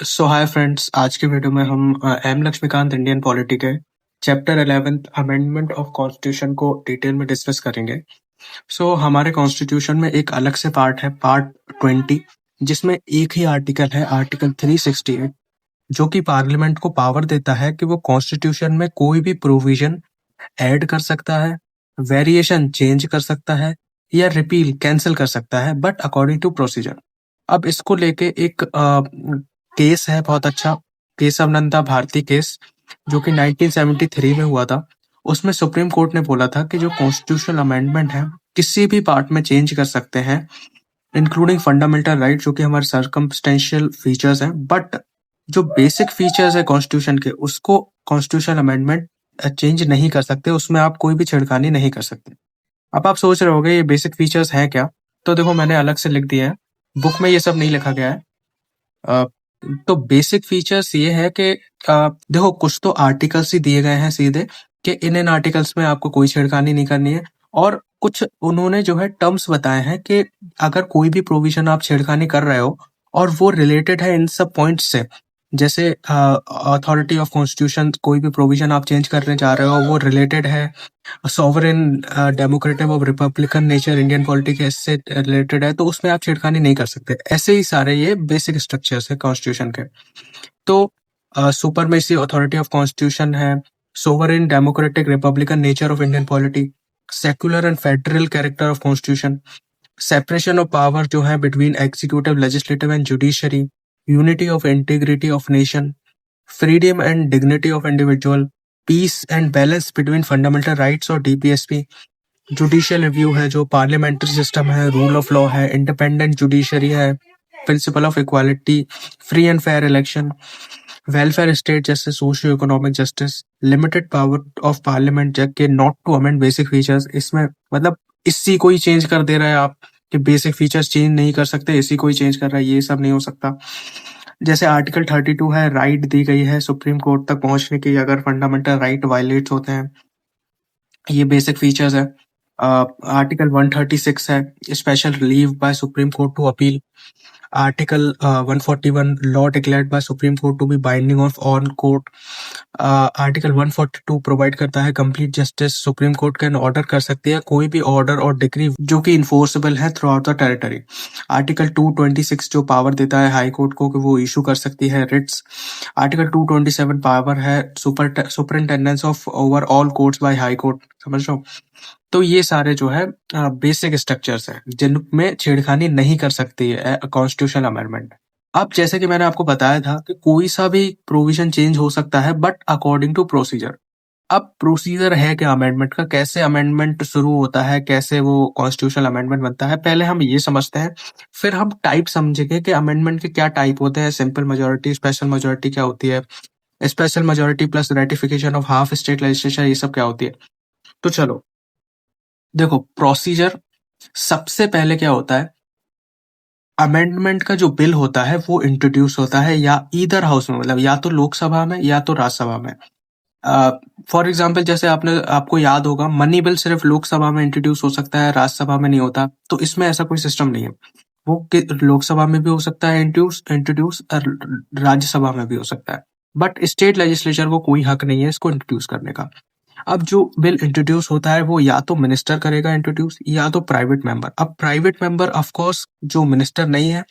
सो hi friends, आज के video में हम एम लक्ष्मीकांत इंडियन पॉलिटी के chapter 11th amendment of constitution को डिटेल में डिस्कस करेंगे। हमारे कॉन्स्टिट्यूशन में एक अलग से पार्ट है, पार्ट 20, जिसमें एक ही आर्टिकल है, आर्टिकल 368, जो कि पार्लियामेंट को पावर देता है कि वो कॉन्स्टिट्यूशन में कोई भी प्रोविजन ऐड कर सकता है, वेरिएशन चेंज कर सकता है या रिपील कैंसिल कर सकता है, बट अकॉर्डिंग टू प्रोसीजर। अब इसको लेके एक केस है, बहुत अच्छा, केशव नंदा भारती केस, जो कि 1973 में हुआ था। उसमें सुप्रीम कोर्ट ने बोला था कि जो कॉन्स्टिट्यूशनल अमेंडमेंट है किसी भी पार्ट में चेंज कर सकते हैं, इंक्लूडिंग फंडामेंटल राइट, जो कि हमारे सर्कमस्टेंशियल फीचर्स हैं, बट जो बेसिक फीचर्स है कॉन्स्टिट्यूशन के, उसको कॉन्स्टिट्यूशनल अमेंडमेंट चेंज नहीं कर सकते, उसमें आप कोई भी छेड़खानी नहीं कर सकते। अब आप सोच रहे होगे ये बेसिक फीचर्स हैं क्या? तो देखो, मैंने अलग से लिख दिया है, बुक में ये सब नहीं लिखा गया है। तो बेसिक फीचर्स ये है कि देखो, कुछ तो आर्टिकल्स ही दिए गए हैं सीधे कि इन आर्टिकल्स में आपको कोई छेड़खानी नहीं करनी है, और कुछ उन्होंने जो है टर्म्स बताए हैं कि अगर कोई भी प्रोविजन आप छेड़खानी कर रहे हो और वो रिलेटेड है इन सब पॉइंट्स से, जैसे अथॉरिटी ऑफ कॉन्स्टिट्यूशन, कोई भी प्रोविजन आप चेंज करने जा रहे हो वो रिलेटेड है सॉवरेन, डेमोक्रेटिक और रिपब्लिकन नेचर इंडियन पॉलिटी के से रिलेटेड है, तो उसमें आप छेड़खानी नहीं कर सकते। ऐसे ही सारे ये बेसिक स्ट्रक्चर्स है कॉन्स्टिट्यूशन के। तो सुपरमेसी अथॉरिटी ऑफ कॉन्स्टिट्यूशन है, sovereign democratic republican nature of Indian polity, secular and federal character of constitution, separation of power जो है between executive, legislative and judiciary, unity of integrity of nation, freedom and dignity of individual, peace and balance between fundamental rights और DPSP, judicial review है, जो parliamentary system है, rule of law है, independent judiciary है, principle of equality, free and fair election, welfare state जैसे socio economic justice, limited power of parliament के not to amend basic features. इसमें मतलब इसी को ही चेंज कर दे रहे हैं आप कि बेसिक फीचर्स चेंज नहीं कर सकते, इसी को ही चेंज कर रहा है, ये सब नहीं हो सकता। जैसे आर्टिकल 32 है, राइट दी गई है सुप्रीम कोर्ट तक पहुंचने की अगर फंडामेंटल राइट वायलेट्स होते हैं, ये बेसिक फीचर्स है। आर्टिकल 136 है, special relief by supreme court to appeal. Article 141, law declared by supreme court to be binding of on court. Article 142 provide करता है complete justice, supreme court can order कर सकती है कोई भी ऑर्डर और डिक्री जो कि इन्फोर्सेबल है through out the territory. Article 226 जो पावर देता है हाई कोर्ट को कि वो इशू कर सकती है रिट्स। आर्टिकल 227 पावर है superintendence of over all courts by high court, समझ लो। तो ये सारे जो है बेसिक स्ट्रक्चर्स हैं जिनमें छेड़खानी नहीं कर सकती है कॉन्स्टिट्यूशनल अमेंडमेंट। अब जैसे कि मैंने आपको बताया था कि कोई सा भी प्रोविजन चेंज हो सकता है, बट अकॉर्डिंग टू प्रोसीजर। अब प्रोसीजर है क्या अमेंडमेंट का, कैसे अमेंडमेंट शुरू होता है, कैसे वो कॉन्स्टिट्यूशनल अमेंडमेंट बनता है, पहले हम ये समझते हैं, फिर हम टाइप समझेंगे कि अमेंडमेंट के क्या टाइप होते हैं। सिंपल मेजोरिटी, स्पेशल मेजोरिटी क्या होती है, special majority plus ratification of half state legislation, ये सब क्या होती है। तो चलो देखो, प्रोसीजर सबसे पहले क्या होता है, अमेंडमेंट का जो बिल होता है वो इंट्रोड्यूस होता है या ईदर हाउस में, मतलब या तो लोकसभा में या तो राज्यसभा में। फॉर एग्जाम्पल, जैसे आपको याद होगा, मनी बिल सिर्फ लोकसभा में इंट्रोड्यूस हो सकता है, राज्यसभा में नहीं होता। तो इसमें ऐसा कोई सिस्टम नहीं है, वो लोकसभा में भी हो सकता है इंट्रोड्यूस और राज्यसभा में भी हो सकता है, बट स्टेट लेजिस्लेचर को कोई हक नहीं है इसको इंट्रोड्यूस करने का। अब जो बिल इंट्रोड्यूस होता है वो या तो मिनिस्टर करेगा इंट्रोड्यूस या तो प्राइवेट मेंबर। अब प्राइवेट मेंबर ऑफ कोर्स जो मिनिस्टर नहीं है,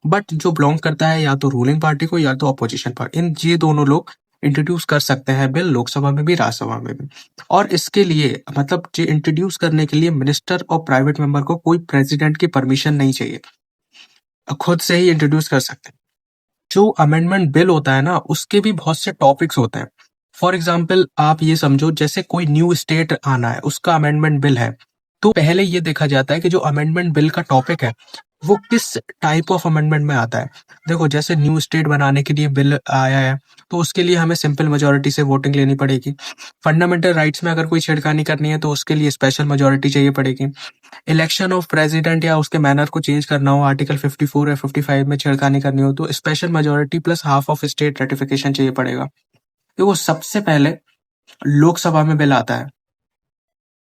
बट जो बिलोंग करता है या तो रूलिंग पार्टी को या तो अपोजिशन पार्टी, इन ये दोनों लोग इंट्रोड्यूस कर सकते हैं बिल, लोकसभा में भी राज्यसभा में भी। और इसके लिए मतलब ये इंट्रोड्यूस करने के लिए मिनिस्टर और प्राइवेट मेंबर को कोई प्रेसिडेंट की परमिशन नहीं चाहिए, खुद से ही इंट्रोड्यूस कर सकते हैं। जो अमेंडमेंट बिल होता है ना, उसके भी बहुत से टॉपिक्स होते हैं। फॉर एग्जाम्पल आप ये समझो, जैसे कोई न्यू स्टेट आना है, उसका अमेंडमेंट बिल है, तो पहले ये देखा जाता है कि जो अमेंडमेंट बिल का टॉपिक है वो किस टाइप ऑफ अमेंडमेंट में आता है। देखो, जैसे न्यू स्टेट बनाने के लिए बिल आया है तो उसके लिए हमें सिंपल मेजोरिटी से वोटिंग लेनी पड़ेगी। फंडामेंटल राइट्स में अगर कोई छेड़खानी करनी है तो उसके लिए स्पेशल मेजोरिटी चाहिए पड़ेगी। इलेक्शन ऑफ प्रेसिडेंट या उसके मैनर को चेंज करना हो, आर्टिकल 54 या 55 में छेड़खानी करनी हो, तो special majority plus half of state ratification चाहिए पड़ेगा। देखो, सबसे पहले लोकसभा में बिल आता है।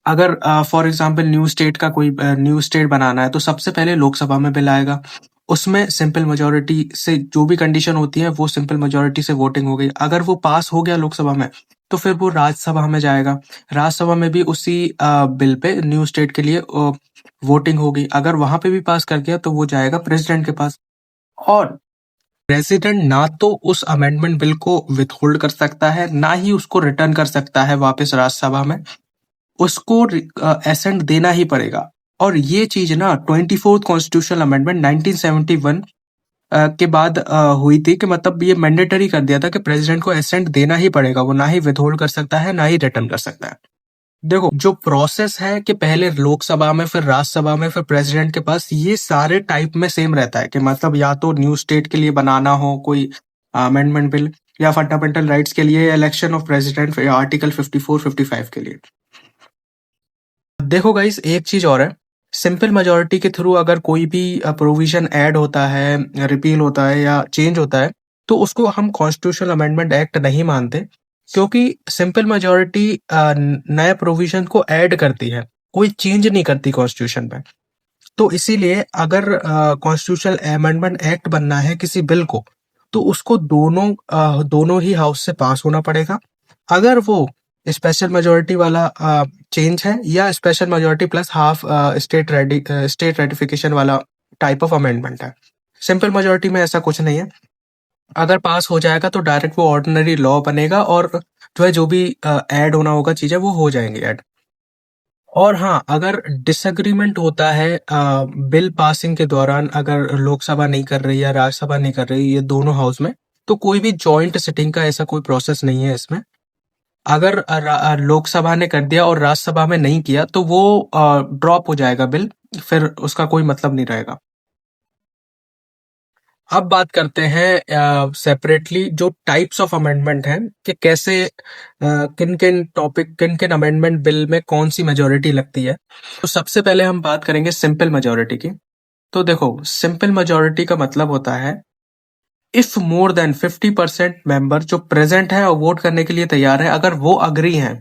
अगर फॉर एग्जांपल न्यू स्टेट का कोई न्यू स्टेट बनाना है तो सबसे पहले लोकसभा में बिल आएगा, उसमें सिंपल मेजोरिटी से जो भी कंडीशन होती है वो सिंपल मेजोरिटी से वोटिंग हो गई। अगर वो पास हो गया लोकसभा में तो फिर वो राज्यसभा में जाएगा। राज्यसभा में भी उसी बिल पे न्यू स्टेट के लिए वोटिंग होगी। अगर वहां पे भी पास कर गया तो वो जाएगा प्रेसिडेंट के पास। और प्रेसिडेंट ना तो उस अमेंडमेंट बिल को विथहोल्ड कर सकता है, ना ही उसको रिटर्न कर सकता है वापस राज्यसभा में। उसको एसेंट देना ही पड़ेगा। और ये चीज ना 24th कॉन्स्टिट्यूशनल अमेंडमेंट 1971 के बाद हुई थी, कि मतलब ये मैंडेटरी कर दिया था कि प्रेसिडेंट को एसेंट देना ही पड़ेगा। वो ना ही विथहोल्ड कर सकता है, ना ही रिटर्न कर सकता है। देखो, जो प्रोसेस है कि पहले लोकसभा में, फिर राज्यसभा में, फिर प्रेसिडेंट के पास, ये सारे टाइप में सेम रहता है। कि मतलब या तो न्यू स्टेट के लिए बनाना हो कोई अमेंडमेंट बिल, या फंडामेंटल राइट्स के लिए, इलेक्शन ऑफ प्रेसिडेंट, या आर्टिकल 54 55 के लिए। देखो गाइस, एक चीज और है। सिंपल मेजोरिटी के थ्रू अगर कोई भी प्रोविजन ऐड होता है, रिपील होता है या चेंज होता है, तो उसको हम कॉन्स्टिट्यूशनल अमेंडमेंट एक्ट नहीं मानते। क्योंकि सिंपल मेजोरिटी नए प्रोविजन को ऐड करती है, कोई चेंज नहीं करती कॉन्स्टिट्यूशन में। तो इसीलिए अगर कॉन्स्टिट्यूशनल अमेंडमेंट एक्ट बनना है किसी बिल को, तो उसको दोनों ही हाउस से पास होना पड़ेगा। अगर वो स्पेशल मेजोरिटी वाला चेंज है, या special majority plus half state ratification वाला टाइप ऑफ अमेंडमेंट है। सिंपल मेजोरिटी में ऐसा कुछ नहीं है। अगर पास हो जाएगा तो डायरेक्ट वो ऑर्डिनरी लॉ बनेगा, और जो भी ऐड होना होगा चीजें वो हो जाएंगी ऐड। और हाँ, अगर डिसएग्रीमेंट होता है बिल पासिंग के दौरान, अगर लोकसभा नहीं कर रही या राज्यसभा नहीं कर रही, ये दोनों हाउस में, तो कोई भी जॉइंट सिटिंग का ऐसा कोई प्रोसेस नहीं है इसमें। अगर लोकसभा ने कर दिया और राज्यसभा में नहीं किया तो वो ड्रॉप हो जाएगा बिल, फिर उसका कोई मतलब नहीं रहेगा। अब बात करते हैं सेपरेटली जो टाइप्स ऑफ अमेंडमेंट हैं, कि कैसे किन किन अमेंडमेंट बिल में कौन सी मेजोरिटी लगती है। तो सबसे पहले हम बात करेंगे सिंपल मेजोरिटी की। तो देखो, सिंपल मेजोरिटी का मतलब होता है इफ मोर देन 50% मेंबर जो प्रेजेंट है और वोट करने के लिए तैयार है, अगर वो अग्री हैं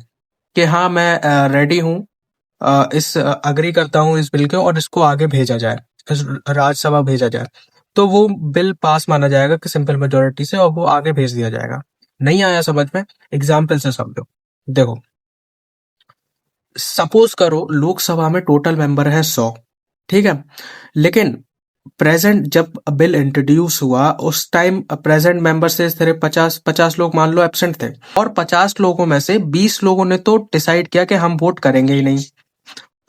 कि हाँ मैं रेडी हूँ, इस अग्री करता हूँ इस बिल के, और इसको आगे भेजा जाए, राज्यसभा भेजा जाए, तो वो बिल पास माना जाएगा कि सिंपल मेजोरिटी से, और वो आगे भेज दिया जाएगा। नहीं आया समझ में? एग्जाम्पल से समझो। देखो, सपोज करो लोकसभा में टोटल मेंबर है 100, ठीक है। लेकिन प्रेजेंट जब बिल इंट्रोड्यूस हुआ उस टाइम प्रेजेंट मेंबर से सिर्फ 50 लोग मान लो एब्सेंट थे, और 50 लोगों में से 20 लोगों ने तो डिसाइड किया कि हम वोट करेंगे ही नहीं।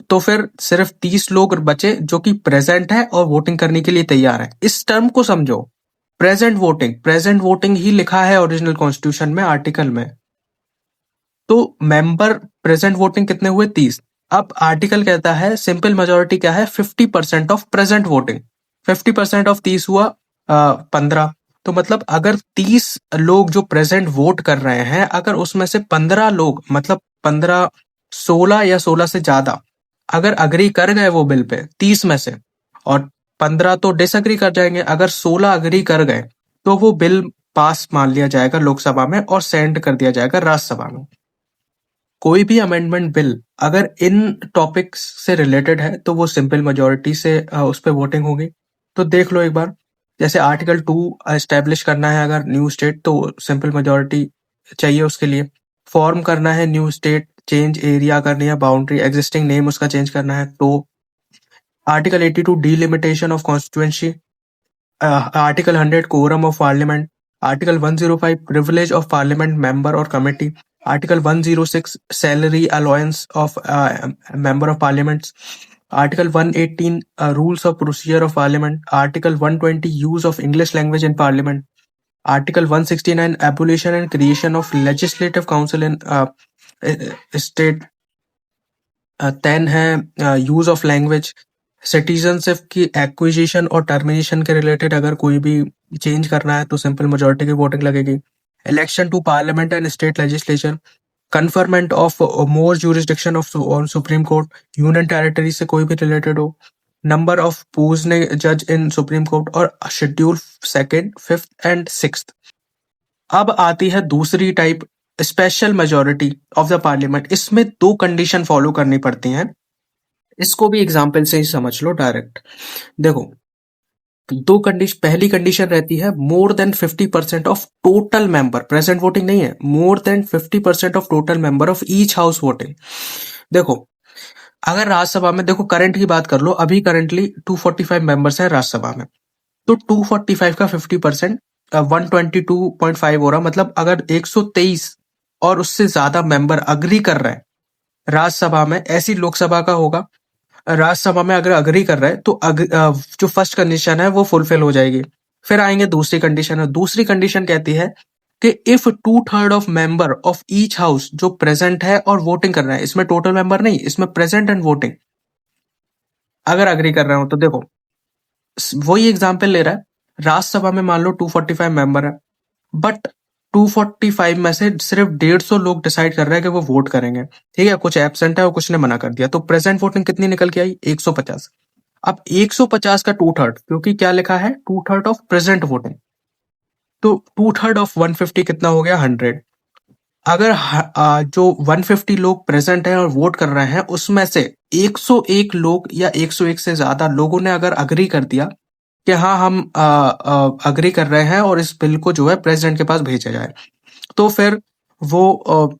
तो फिर सिर्फ 30 लोग बचे जो कि प्रेजेंट है और वोटिंग करने के लिए तैयार है। इस टर्म को समझो, प्रेजेंट वोटिंग ही लिखा है ओरिजिनल कॉन्स्टिट्यूशन में, आर्टिकल में। तो मेंबर प्रेजेंट वोटिंग कितने हुए? 30। अब आर्टिकल कहता है सिंपल मेजोरिटी क्या है? 50% ऑफ प्रेजेंट वोटिंग। 50% ऑफ 30 हुआ 15। तो मतलब अगर 30 लोग जो प्रेजेंट वोट कर रहे हैं, अगर उसमें से 15 लोग, मतलब 15, 16 या 16 से ज्यादा अगर अग्री कर गए वो बिल पे 30 में से, और 15 तो डिसअग्री कर जाएंगे, अगर 16 अग्री कर गए तो वो बिल पास मान लिया जाएगा लोकसभा में, और सेंड कर दिया जाएगा राज्यसभा में। कोई भी अमेंडमेंट बिल अगर इन टॉपिक्स से रिलेटेड है तो वो सिंपल मेजोरिटी से उस पर वोटिंग होगी। तो देख लो एक बार, जैसे आर्टिकल 2 एस्टेब्लिश करना है अगर न्यू स्टेट, तो सिंपल मेजोरिटी चाहिए उसके लिए। फॉर्म करना है न्यू स्टेट, चेंज एरिया करनी है, बाउंड्री, एग्जिस्टिंग नेम उसका चेंज करना है, तो article 82 delimitation of constituency, article 100 quorum of parliament, article 105 privilege of parliament member or committee, article 106 salary allowance of member of parliament, article 118 rules of procedure of parliament, article 120 use of English language in parliament, article 169 abolition and creation of legislative council in state, 10 है use of language, citizenship की acquisition और termination के related अगर कोई भी change करना है तो सिंपल मेजोरिटी की वोटिंग लगेगी। Election to parliament and state legislature, conferment of more jurisdiction of on supreme court, union territory से कोई भी रिलेटेड हो, नंबर ऑफ पोजने जज इन सुप्रीम कोर्ट, और schedule 2nd, 5th and 6th। अब आती है दूसरी type, special majority of the parliament. इसमें 2 कंडीशन फॉलो करनी पड़ती हैं। इसको भी एग्जाम्पल से ही समझ लो डायरेक्ट। देखो, दो कंडीशन, पहली कंडीशन रहती है more than 50% of total member, present voting नहीं है, more than 50% of total member of each house voting. देखो अगर राज्यसभा में, देखो करंट की बात कर लो, अभी करंटली 245 मेंबर्स हैं राज्यसभा में, तो 245 का 50% 122.5 हो रहा, मतलब अगर 123 और उससे ज्यादा मेंबर अग्री कर रहे हैं राज्यसभा में, ऐसी लोकसभा का होगा, राज्यसभा में अगर अग्री कर रहा है तो जो फर्स्ट कंडीशन है वो फुलफिल हो जाएगी। फिर आएंगे दूसरी कंडीशन, है दूसरी कंडीशन कहती है कि if 2/3 of member of each house जो प्रेजेंट है और वोटिंग कर रहे हैं, इसमें टोटल मेंबर नहीं, इसमें प्रेजेंट एंड वोटिंग, अगर अग्री कर रहे हो तो देखो वही एग्जाम्पल ले रहा है, राज्यसभा में मान लो 245 मेंबर है, बट 245 में से सिर्फ 150 लोग डिसाइड कर रहे हैं कि वो वोट करेंगे, ठीक है, कुछ एब्सेंट है और कुछ ने मना कर दिया, तो प्रेजेंट वोटिंग कितनी निकल के आई? 150। अब 150 का 2/3, क्योंकि क्या लिखा है 2/3 ऑफ प्रेजेंट वोटिंग, तो 2/3 ऑफ 150 कितना हो गया? 100। अगर जो 150 लोग प्रेजेंट हैं और वोट कर रहे हैं, उसमें से 101 लोग या 101 से ज्यादा लोगों ने अगर अग्री कर दिया कि हाँ हम अग्री कर रहे हैं और इस बिल को जो है प्रेसिडेंट के पास भेजा जाए, तो फिर वो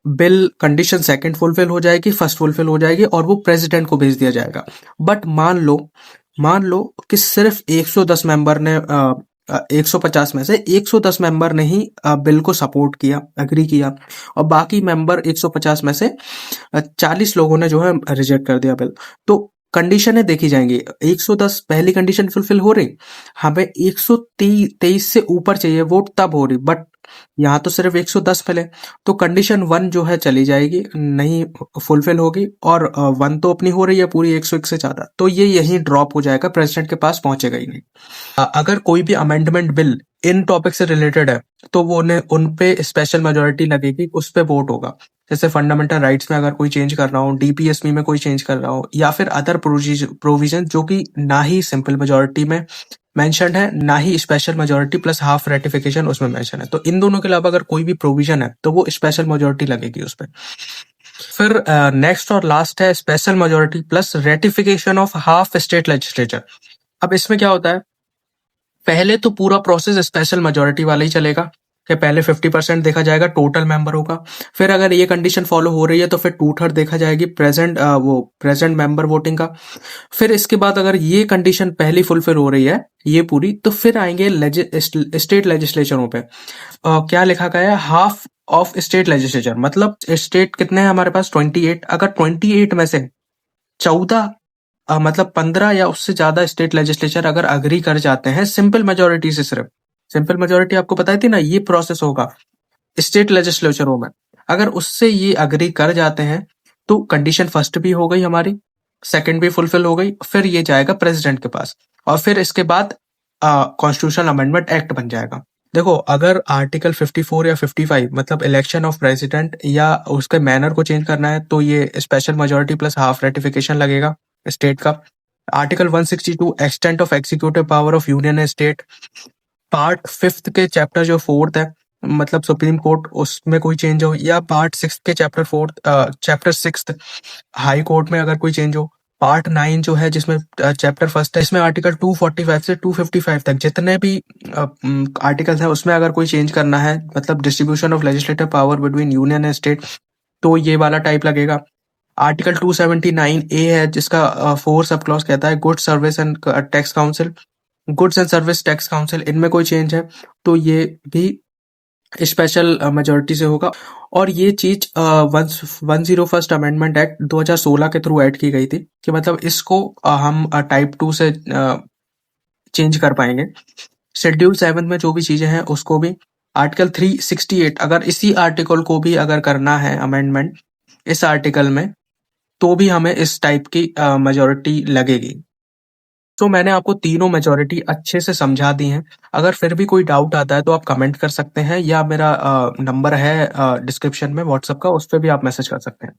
बिल कंडीशन सेकंड फुलफिल हो जाएगी, फर्स्ट फुलफिल हो जाएगी और वो प्रेसिडेंट को भेज दिया जाएगा। बट मान लो कि सिर्फ 110 मेंबर ने 150 में से 110 मेंबर ने ही बिल को सपोर्ट किया, अग्री किया, और बाकी मेंबर 150 में से 40 लोगों ने जो है रिजेक्ट कर दिया बिल, तो कंडीशनें देखी जाएंगी। 110 पहली कंडीशन फुलफिल हो रही, हमें 123 से ऊपर चाहिए वोट तब हो रही, बट यहाँ तो सिर्फ 110 मिले, तो कंडीशन 1 जो है चली जाएगी, नहीं फुलफिल होगी, और 1 तो अपनी हो रही है पूरी 101 से ज्यादा, तो ये यहीं ड्रॉप हो जाएगा, प्रेसिडेंट के पास पहुंचेगा ही नहीं। अगर कोई भी अमेंडमेंट बिल इन टॉपिक से रिलेटेड है तो वो उन पे स्पेशल मेजोरिटी लगेगी, उस पे वोट होगा। जैसे फंडामेंटल राइट्स में अगर कोई चेंज कर रहा हो, डीपीएसपी में कोई चेंज कर रहा हो, या फिर अदर प्रोविजन जो कि ना ही सिंपल मेजोरिटी में मेंशन है, ना ही special majority plus half ratification उसमें मेंशन है, तो इन दोनों के अलावा अगर कोई भी प्रोविजन है तो वो स्पेशल मेजोरिटी लगेगी उस पर। फिर नेक्स्ट और लास्ट है special majority plus ratification of half state legislature. अब इसमें क्या होता है, पहले तो पूरा प्रोसेस स्पेशल मेजोरिटी वाला ही चलेगा कि पहले 50% देखा जाएगा टोटल मेंबरों का, फिर अगर ये कंडीशन फॉलो हो रही है तो फिर 2/3 देखा जाएगी प्रेजेंट मेंबर वोटिंग का, फिर इसके बाद अगर ये कंडीशन पहली फुलफिल हो रही है ये पूरी, तो फिर आएंगे स्टेट लेजिस्लेचरों पे। क्या लिखा गया है? हाफ ऑफ स्टेट लेजिस्लेचर, मतलब स्टेट कितने हैं हमारे पास? 28। अगर 28 में से 14 मतलब 15 या उससे ज्यादा स्टेट लेजिस्लेचर अगर अग्री कर जाते हैं सिंपल मेजोरिटी से, सिर्फ सिंपल मेजोरिटी आपको बताई थी ना, ये प्रोसेस होगा स्टेट लेजिस्लेचरों में, अगर उससे ये अग्री कर जाते हैं तो कंडीशन फर्स्ट भी हो गई हमारी, सेकंड भी फुलफिल हो गई, फिर ये जाएगा प्रेसिडेंट के पास, और फिर इसके बाद कॉन्स्टिट्यूशनल अमेंडमेंट एक्ट बन जाएगा। देखो अगर आर्टिकल 54 या 55 मतलब इलेक्शन ऑफ प्रेसिडेंट या उसके मैनर को चेंज करना है, तो ये special majority plus half ratification लगेगा स्टेट का। Article 162 extent of executive power of union and state, part 5 के चैप्टर जो 4th है मतलब सुप्रीम कोर्ट, उसमें कोई चेंज हो, या पार्ट 6 के चैप्टर 6 हाई कोर्ट में अगर कोई चेंज हो, पार्ट 9 जो है जिसमें चैप्टर 1 है, इसमें आर्टिकल 245 से 255 तक जितने भी आर्टिकल्स हैं उसमें अगर कोई चेंज करना है, मतलब distribution of legislative power between union and state, तो ये वाला टाइप लगेगा। आर्टिकल 279A है जिसका 4 सब क्लॉज कहता है good service and tax council, goods and service tax council, इनमें कोई चेंज है तो ये भी स्पेशल मेजोरिटी से होगा। और ये चीज 101st अमेंडमेंट एक्ट 2016 के थ्रू ऐड की गई थी कि मतलब इसको हम टाइप 2 से चेंज कर पाएंगे। शेड्यूल 7 में जो भी चीजें हैं उसको भी, आर्टिकल 368 अगर इसी आर्टिकल को भी अगर करना है अमेंडमेंट इस आर्टिकल में, तो भी हमें इस टाइप की मेजोरिटी लगेगी। तो मैंने आपको तीनों मेजोरिटी अच्छे से समझा दी हैं। अगर फिर भी कोई डाउट आता है तो आप कमेंट कर सकते हैं, या मेरा नंबर है डिस्क्रिप्शन में व्हाट्सएप का, उस पर भी आप मैसेज कर सकते हैं।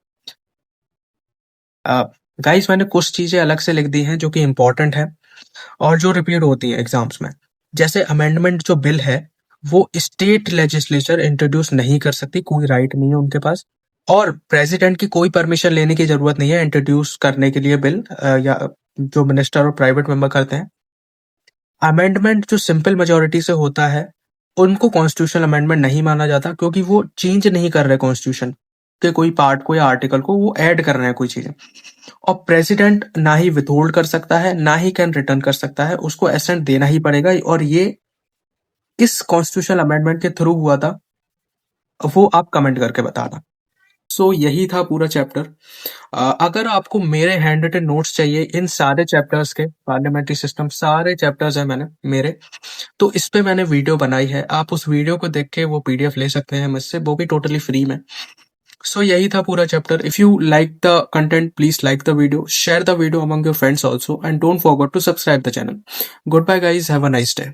गाइस मैंने कुछ चीजें अलग से लिख दी हैं जो कि इम्पोर्टेंट है और जो रिपीट होती है एग्जाम्स में। जैसे अमेंडमेंट जो बिल है वो स्टेट लेजिस्लेचर इंट्रोड्यूस नहीं कर सकती, कोई राइट नहीं है उनके पास, और प्रेसिडेंट की कोई परमिशन लेने की जरूरत नहीं है इंट्रोड्यूस करने के लिए बिल, या जो मिनिस्टर और प्राइवेट मेंबर करते हैं। अमेंडमेंट जो सिंपल मेजोरिटी से होता है, उनको कॉन्स्टिट्यूशनल अमेंडमेंट नहीं माना जाता, क्योंकि वो चेंज नहीं कर रहे कॉन्स्टिट्यूशन के कोई पार्ट को या आर्टिकल को, वो ऐड कर रहे हैं कोई चीजें। और प्रेसिडेंट ना ही विथहोल्ड कर सकता है, ना ही कैन रिटर्न कर सकता है, उसको असेंट देना ही पड़ेगा। और ये किस कॉन्स्टिट्यूशनल अमेंडमेंट के थ्रू हुआ था, वो आप कमेंट करके बताना। सो यही था पूरा चैप्टर। अगर आपको मेरे हैंड रिटन नोट्स चाहिए इन सारे चैप्टर्स के, पार्लियामेंट्री सिस्टम सारे चैप्टर्स हैं मैंने मेरे, तो इस पे मैंने वीडियो बनाई है, आप उस वीडियो को देख के वो पीडीएफ ले सकते हैं मुझसे, वो भी टोटली फ्री में। सो यही था पूरा chapter. If you like the content, please like the video, share the video among your friends also, and don't forget to subscribe the channel. Goodbye guys, have a nice day.